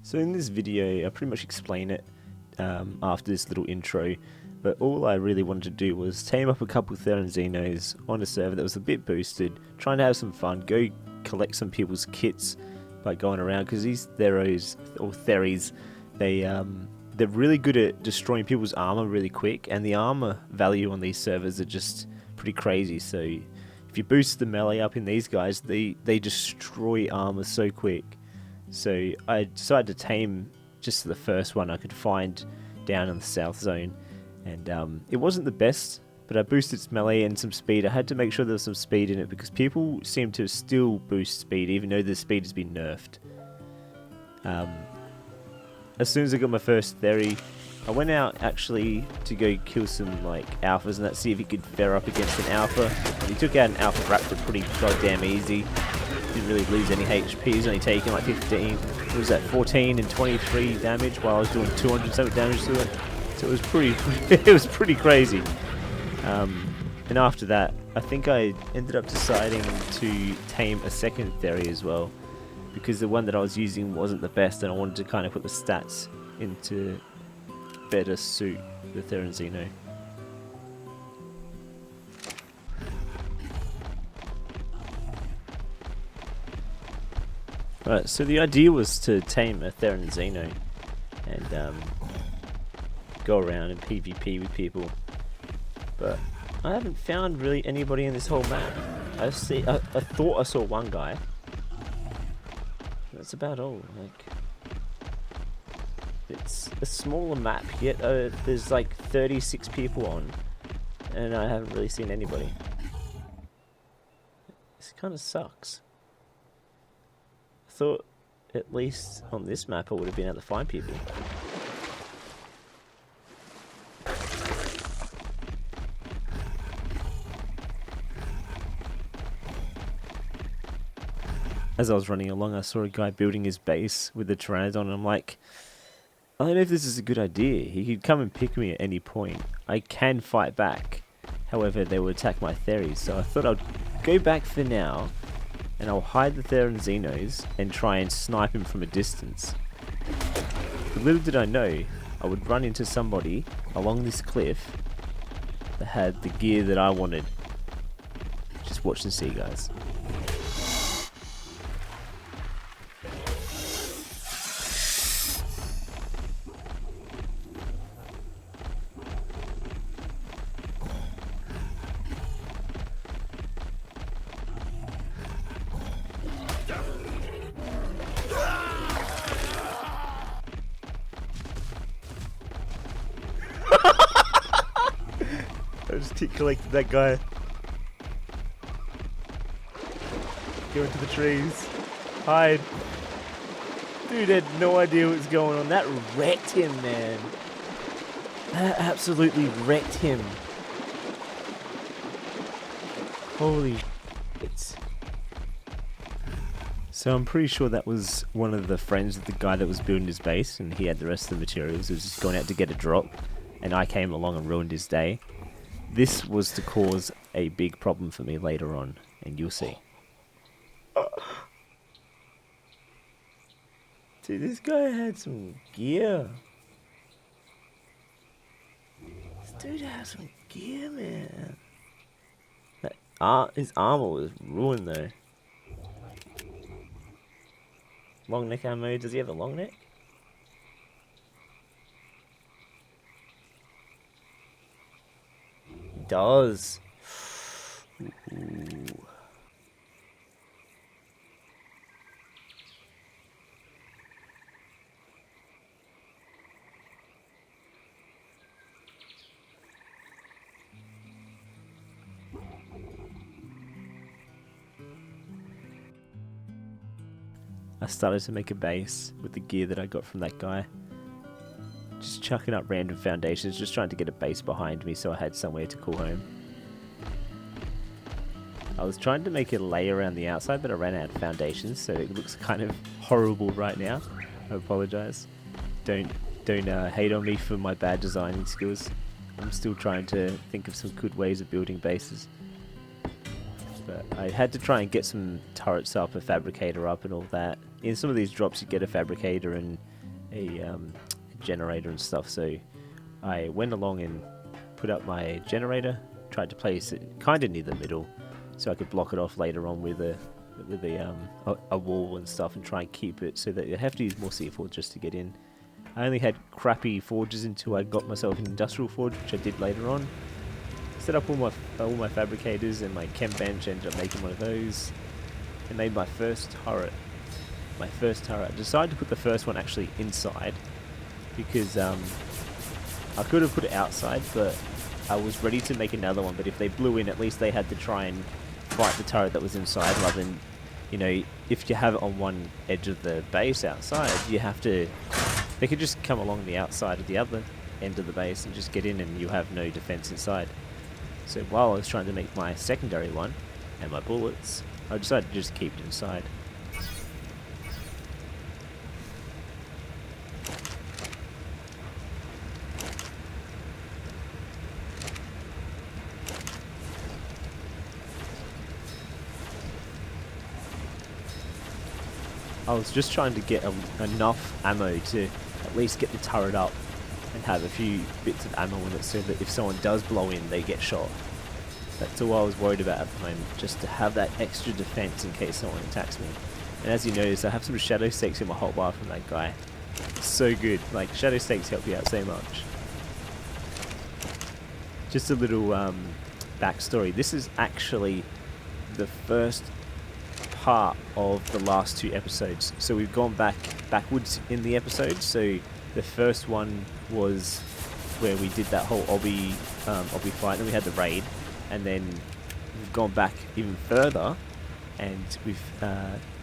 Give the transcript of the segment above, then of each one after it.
So in this video, I pretty much explain it after this little intro, but all I really wanted to do was tame up a couple Theranzinos on a server that was a bit boosted, trying to have some fun, go collect some people's kits by going around, because these Theros, or Therys, they're really good at destroying people's armor really quick, and the armor value on these servers are just pretty crazy. So if you boost the melee up in these guys, they destroy armor so quick. So I decided to tame just the first one I could find down in the south zone, and it wasn't the best, but I boosted its melee and some speed. I had to make sure there was some speed in it because people seem to still boost speed even though the speed has been nerfed. As soon as I got my first Thery, I went out actually to go kill some like alphas and see if he could fare up against an alpha. And he took out an alpha raptor pretty goddamn easy. Didn't really lose any HP. He's only taking like 15. What was that? 14 and 23 damage while I was doing 200 something damage to it. So it was pretty it was pretty crazy. And after that, I think I ended up deciding to tame a second Thery as well, because the one that I was using wasn't the best, and I wanted to kind of put the stats into better suit the Theranzino. Right, so the idea was to tame a Theranzino and go around and PvP with people, but I haven't found really anybody in this whole map. I thought I saw one guy. That's about all. Like, it's a smaller map, yet there's like 36 people on, and I haven't really seen anybody. This kind of sucks. I thought at least on this map I would have been able to find people. As I was running along, I saw a guy building his base with the Pteranodon, and I'm like, I don't know if this is a good idea. He could come and pick me at any point. I can fight back. However, they will attack my Theries, so I thought I'd go back for now, and I'll hide the Theranzinos and try and snipe him from a distance. But little did I know, I would run into somebody along this cliff that had the gear that I wanted. Just watch and see, guys. I just collected that guy. Go into the trees. Hide. Dude had no idea what was going on. That wrecked him, man. That absolutely wrecked him. Holy shit. So I'm pretty sure that was one of the friends of the guy that was building his base, and he had the rest of the materials. He was just going out to get a drop, and I came along and ruined his day. This was to cause a big problem for me later on, and you'll see. Dude, this guy had some gear. This dude had some gear, man. His armor was ruined though. Long neck ammo. Does he have a long neck? He does. Ooh. I started to make a base with the gear that I got from that guy. Just chucking up random foundations, just trying to get a base behind me so I had somewhere to call home. I was trying to make a layer around the outside, but I ran out of foundations, so it looks kind of horrible right now. I apologize. Don't hate on me for my bad designing skills. I'm still trying to think of some good ways of building bases. But I had to try and get some turrets up, a fabricator up and all that. In some of these drops you get a fabricator and a generator and stuff. So I went along and put up my generator, tried to place it kind of near the middle, so I could block it off later on with a wall and stuff, and try and keep it so that you have to use more C4 just to get in. I only had crappy forges until I got myself an industrial forge, which I did later on. Set up all my fabricators, and my chem bench, ended up making one of those, and made my first turret. I decided to put the first one actually inside because I could have put it outside, but I was ready to make another one. But if they blew in, at least they had to try and fight the turret that was inside, rather than, you know, if you have it on one edge of the base outside, you have to. They could just come along the outside of the other end of the base and just get in, and you have no defense inside. So while I was trying to make my secondary one and my bullets, I decided to just keep it inside. I was just trying to get enough ammo to at least get the turret up and have a few bits of ammo in it, so that if someone does blow in, they get shot. That's all I was worried about at the moment, just to have that extra defense in case someone attacks me. And as you notice, I have some shadow stakes in my hotbar from that guy. It's so good. Like, shadow stakes help you out so much. Just a little backstory. This is actually the first part of the last 2 episodes. So we've gone backwards in the episodes. So the first one was where we did that whole obby fight, then we had the raid, and then we've gone back even further, and we've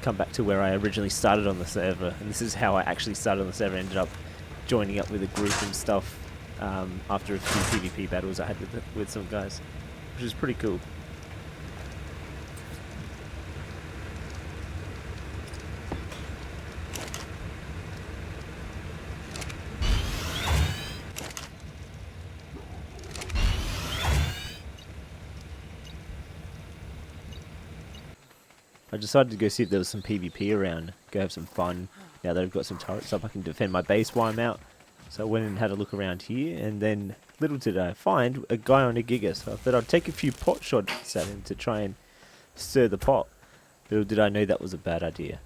come back to where I originally started on the server. And this is how I actually started on the server. Ended up joining up with a group and stuff after a few PvP battles I had with some guys, which is pretty cool. I decided to go see if there was some PvP around, go have some fun. Now that I've got some turrets up, I can defend my base while I'm out. So I went and had a look around here, and then little did I find a guy on a Giga. So I thought I'd take a few pot shots at him to try and stir the pot. Little did I know that was a bad idea.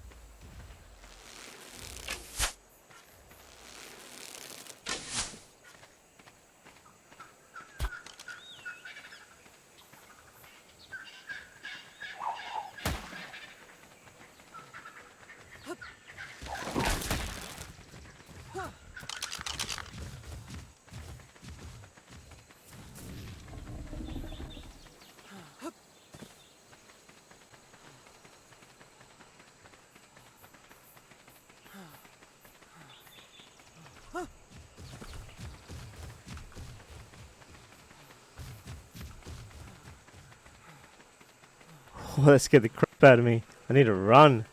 Oh, that scared the crap out of me. I need to run.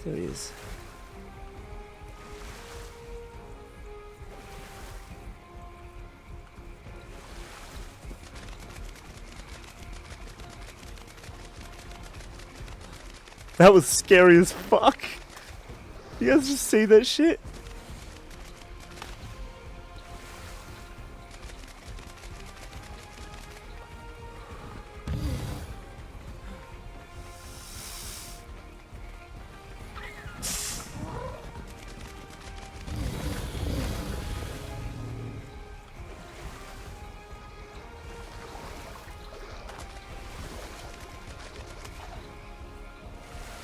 There he is. That was scary as fuck. You guys just see that shit?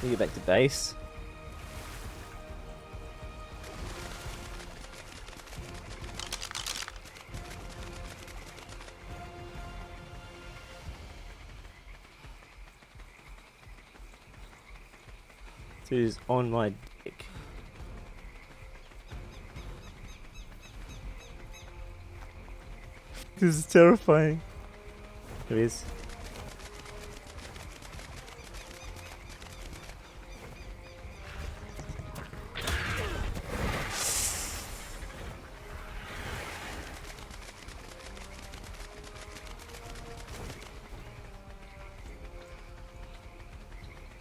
We get back to base. This is on my dick. This is terrifying. It is.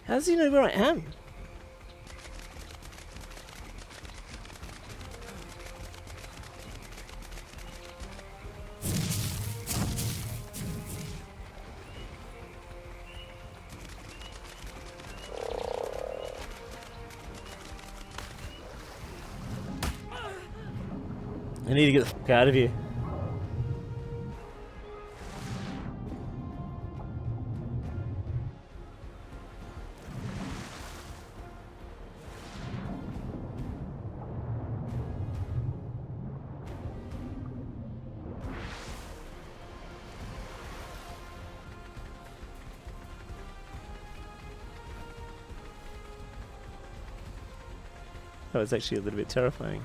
How does he know where I am? I need to get the fuck out of here. That was actually a little bit terrifying.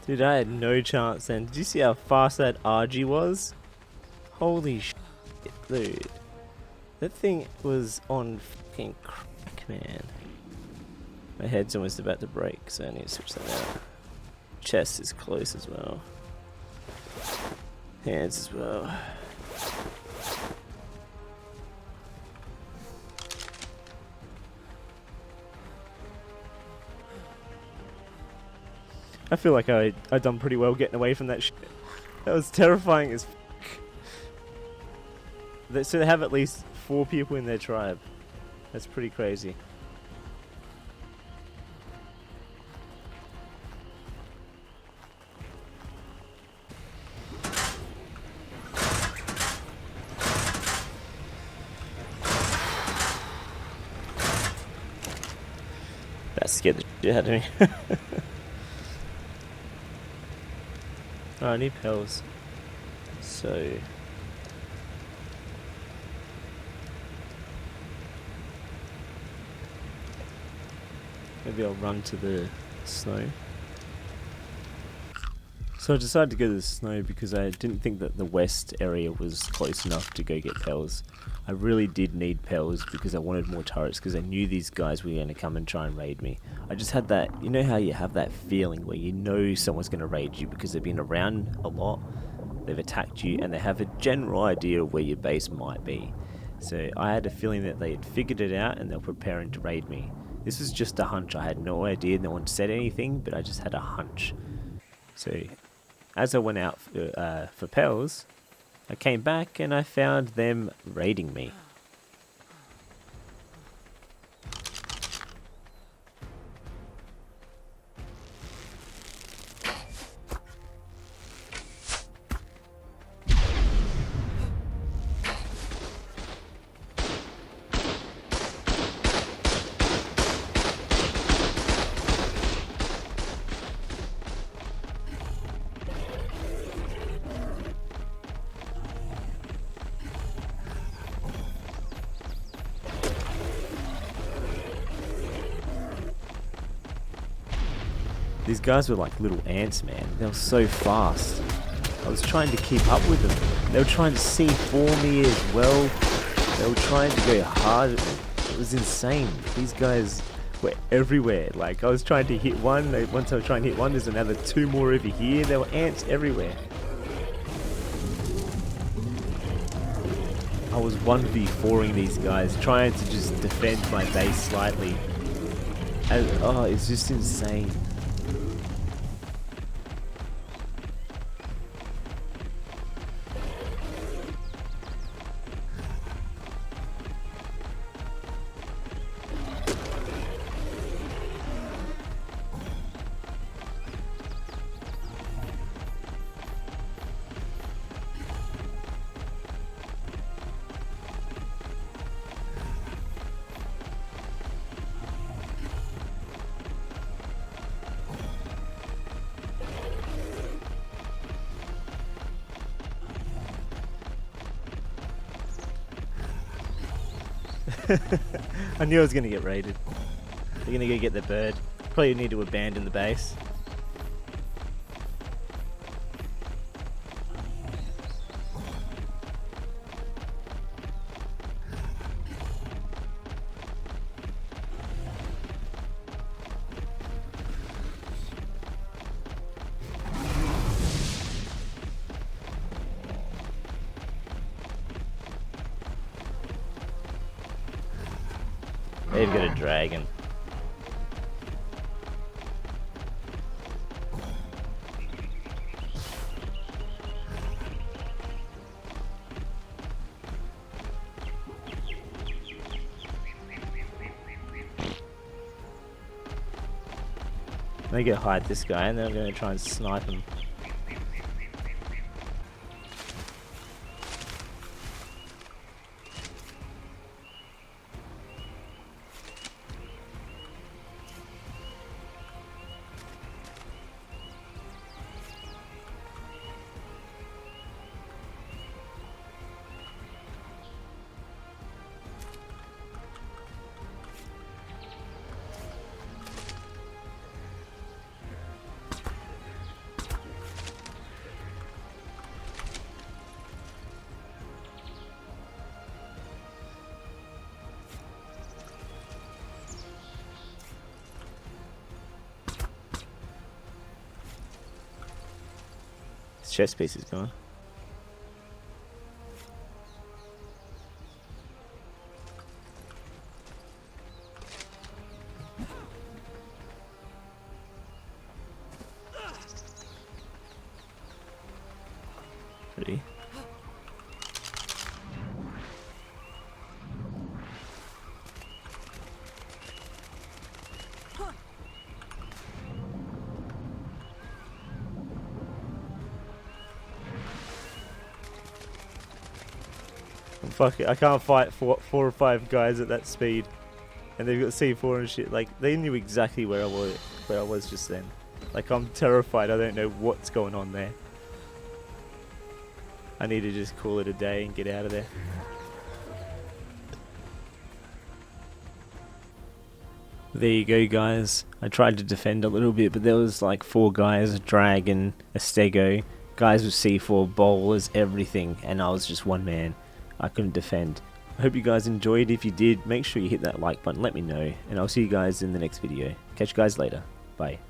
Dude, I had no chance then. Did you see how fast that RG was? Holy shit, dude. That thing was on fucking crack, man. My head's almost about to break, so I need to switch that out. Chest is close as well. Hands as well. I feel like I done pretty well getting away from that shit. That was terrifying as fuck. So they have at least 4 people in their tribe. That's pretty crazy. That scared the shit out of me. Oh, I need pills. So maybe I'll run to the snow. So I decided to go to the snow because I didn't think that the west area was close enough to go get pels. I really did need pels because I wanted more turrets because I knew these guys were going to come and try and raid me. I just had that, you know how you have that feeling where you know someone's going to raid you because they've been around a lot, they've attacked you, and they have a general idea of where your base might be. So I had a feeling that they had figured it out and they were preparing to raid me. This was just a hunch. I had no idea, no one said anything, but I just had a hunch. So as I went out for pels, I came back and I found them raiding me. These guys were like little ants, man. They were so fast. I was trying to keep up with them. They were trying to C4 me as well. They were trying to go hard. It was insane. These guys were everywhere. Like, I was trying to hit one. Once I was trying to hit one, there's another 2 more over here. There were ants everywhere. I was 1v4ing these guys, trying to just defend my base slightly. And, oh, it's just insane. I knew I was going to get raided. They're going to go get the bird. Probably need to abandon the base. They've got a dragon. They go hide this guy and then I'm going to try and snipe him. Chest piece is gone. Pretty. Fuck it, I can't fight four or five guys at that speed, and they've got C4 and shit. Like they knew exactly where I was just then. Like I'm terrified. I don't know what's going on there. I need to just call it a day and get out of there. There you go, guys. I tried to defend a little bit, but there was like 4 guys, a dragon, a stego, guys with C4, bowlers, everything, and I was just one man. I couldn't defend. I hope you guys enjoyed. If you did, make sure you hit that like button, let me know, and I'll see you guys in the next video. Catch you guys later. Bye.